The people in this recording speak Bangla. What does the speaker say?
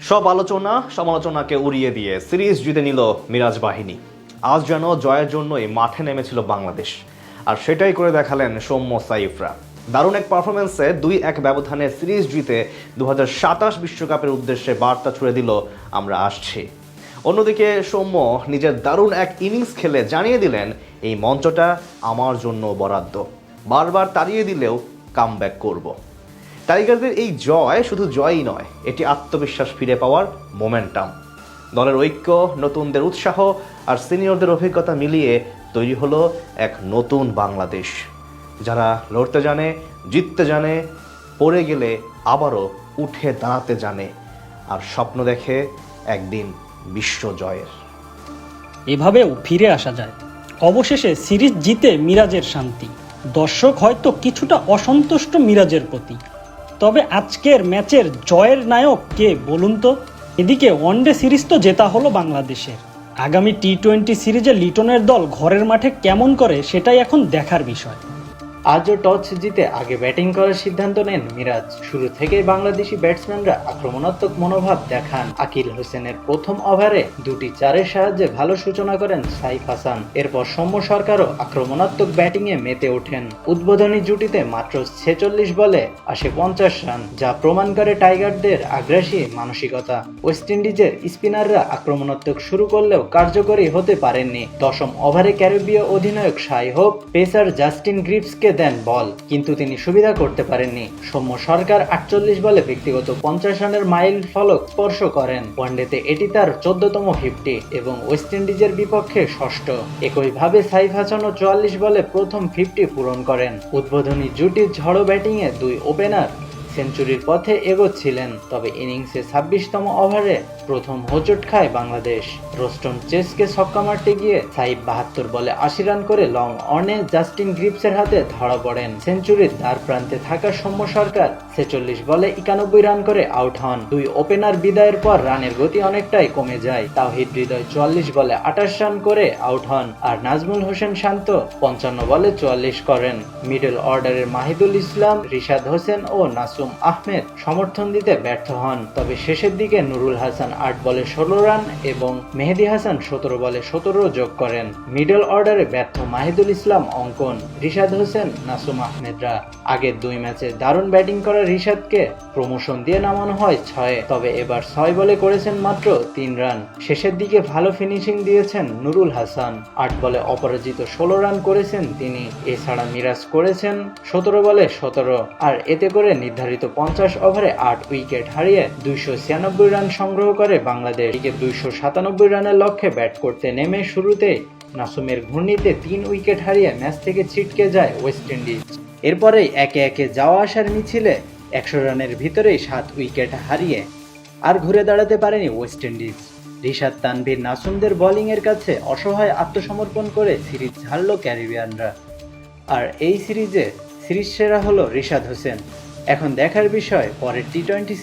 সব আলোচনা সমালোচনাকে উড়িয়ে দিয়ে সিরিজ জিতে নিল মিরাজ বাহিনী। আজ যেন জয়ের জন্যই মাঠে নেমেছিল বাংলাদেশ, আর সেটাই করে দেখালেন সৌম্য সাইফরা। দারুণ এক পারফরমেন্সে 2-1 ব্যবধানে সিরিজ জিতে 2027 বিশ্বকাপের উদ্দেশ্যে বার্তা ছুড়ে দিল আমরা আসছি। অন্যদিকে সৌম্য নিজের দারুণ এক ইনিংস খেলে জানিয়ে দিলেন, এই মঞ্চটা আমার জন্য বরাদ্দ, বারবার তাড়িয়ে দিলেও কামব্যাক করব। টাইগারদের এই জয় শুধু জয়ই নয়, এটি আত্মবিশ্বাস ফিরে পাওয়ার মোমেন্টাম। দলের ঐক্য, নতুনদের উৎসাহ আর সিনিয়রদের অভিজ্ঞতা মিলিয়ে তৈরি হলো এক নতুন বাংলাদেশ, যারা লড়তে জানে, জিততে জানে, পড়ে গেলে আবারও উঠে দাঁড়াতে জানে, আর স্বপ্ন দেখে একদিন বিশ্ব জয়ের। এভাবেও ফিরে আসা যায়। অবশেষে সিরিজ জিতে মিরাজের শান্তি। দর্শক হয়তো কিছুটা অসন্তুষ্ট মিরাজের প্রতি, তবে আজকের ম্যাচের জয়ের নায়ক কে বলুন তো? এদিকে ওয়ানডে সিরিজ তো জেতা হলো বাংলাদেশের। আগামী টি-20 সিরিজে লিটনের দল ঘরের মাঠে কেমন করে সেটাই এখন দেখার বিষয়। আজও টস জিতে আগে ব্যাটিং করার সিদ্ধান্ত নেন মিরাজ। শুরু থেকেই বাংলাদেশি ব্যাটসম্যানরা আক্রমণাত্মক মনোভাব দেখান। আকিল হোসেনের প্রথম ওভারে 2টি চারের সাহায্যে ভালো সূচনা করেন সাইফ হাসান। এরপর সৌম্য সরকারও আক্রমণাত্মক ব্যাটিংয়ে মেতে ওঠেন। উদ্বোধনী জুটিতে মাত্র 46 বলে আসে 50 রান, যা প্রমাণ করে টাইগারদের আগ্রাসী মানসিকতা। ওয়েস্ট ইন্ডিজের স্পিনাররা আক্রমণাত্মক শুরু করলেও কার্যকরী হতে পারেননি। 10ম ওভারে ক্যারিবীয় অধিনায়ক শাই হোপ পেসার জাস্টিন গ্রিভসকে দেন বল, কিন্তু তিনি সুবিধা করতে পারেননি। সৌম্য সরকার 48 বলে ব্যক্তিগত 50 রানের মাইল ফলক স্পর্শ করেন। ওয়ানডেতে এটি তার 14তম 50 এবং ওয়েস্ট ইন্ডিজের বিপক্ষে ষষ্ঠ। একইভাবে সাইফ হাসানও 44 বলে প্রথম 50 পূরণ করেন। উদ্বোধনী জুটির ঝড়ো ব্যাটিংয়ে 2 ওপেনার সেঞ্চুরির পথে এগোচ্ছিলেন, তবে ইনিংসে 26তম ওভারে প্রথম হোঁচট খায় বাংলাদেশ। রোস্টন চেসকে ছক্কা মারতে গিয়ে সাইফ 72 বলে 80 রান করে লং অনে জাস্টিন গ্রিভসের হাতে ধরা পড়েন। সেঞ্চুরির দ্বার প্রান্তে থাকা সৌম্য সরকার 46 বলে 91 রান করে আউট হন। 2 ওপেনার বিদায়ের পর রানের গতি অনেকটাই কমে যায়। তাওহিদ হৃদয় 44 বলে 28 রান করে আউট হন, আর নাজমুল হোসেন শান্ত 55 বলে 44 করেন। মিডল অর্ডারের মাহিদুল ইসলাম, রিশাদ হোসেন ও নাসুম আহমেদ সমর্থন দিতে ব্যর্থ হন, তবে শেষের দিকে নুরুল হাসান 8 বলে 16 রান এবং মেহেদী হাসান 17 বলে 17 যোগ করেন। মিডল অর্ডারে ব্যর্থ মাহিদুল ইসলাম, অঙ্কন, রিশাদ হোসেন, নাসুম আহমেদরা। আগের 2 ম্যাচে দারুণ ব্যাটিং করা রিশাদকে প্রমোশন দিয়ে নামানো হয় 6, তবে এবার 6 বলে করেছেন মাত্র 3 রান। শেষের দিকে ভালো ফিনিশিং দিয়েছেন নুরুল হাসান, 8 বলে অপরাজিত 16 রান করেছেন তিনি। এছাড়া মিরাজ করেছেন 17 বলে 17, আর এতে করে নির্ধারিত 50 ওভারে 8 উইকেট হারিয়ে 296 রান সংগ্রহ করে বাংলাদেশ। 297 রানের লক্ষ্যে ব্যাট করতে নেমে শুরুতে নাসুমের ঘূর্ণিতে 3 উইকেট হারিয়ে ম্যাচ থেকে ছিটকে যায় ওয়েস্ট ইন্ডিজ। এরপরেই একে একে যাওয়া আসার মিছিলে 100 রানের ভিতরেই 7 উইকেট হারিয়ে আর ঘুরে দাঁড়াতে পারেনি ওয়েস্ট ইন্ডিজ। রিশাদ, তানভীর, নাসুমদের বোলিংয়ের কাছে অসহায় আত্মসমর্পণ করে সিরিজ হারল ক্যারিবিয়ানরা। আর এই সিরিজে সিরিজ সেরা হলো রিশাদ হোসেন। এখন দেখার বিষয় পরের টি-20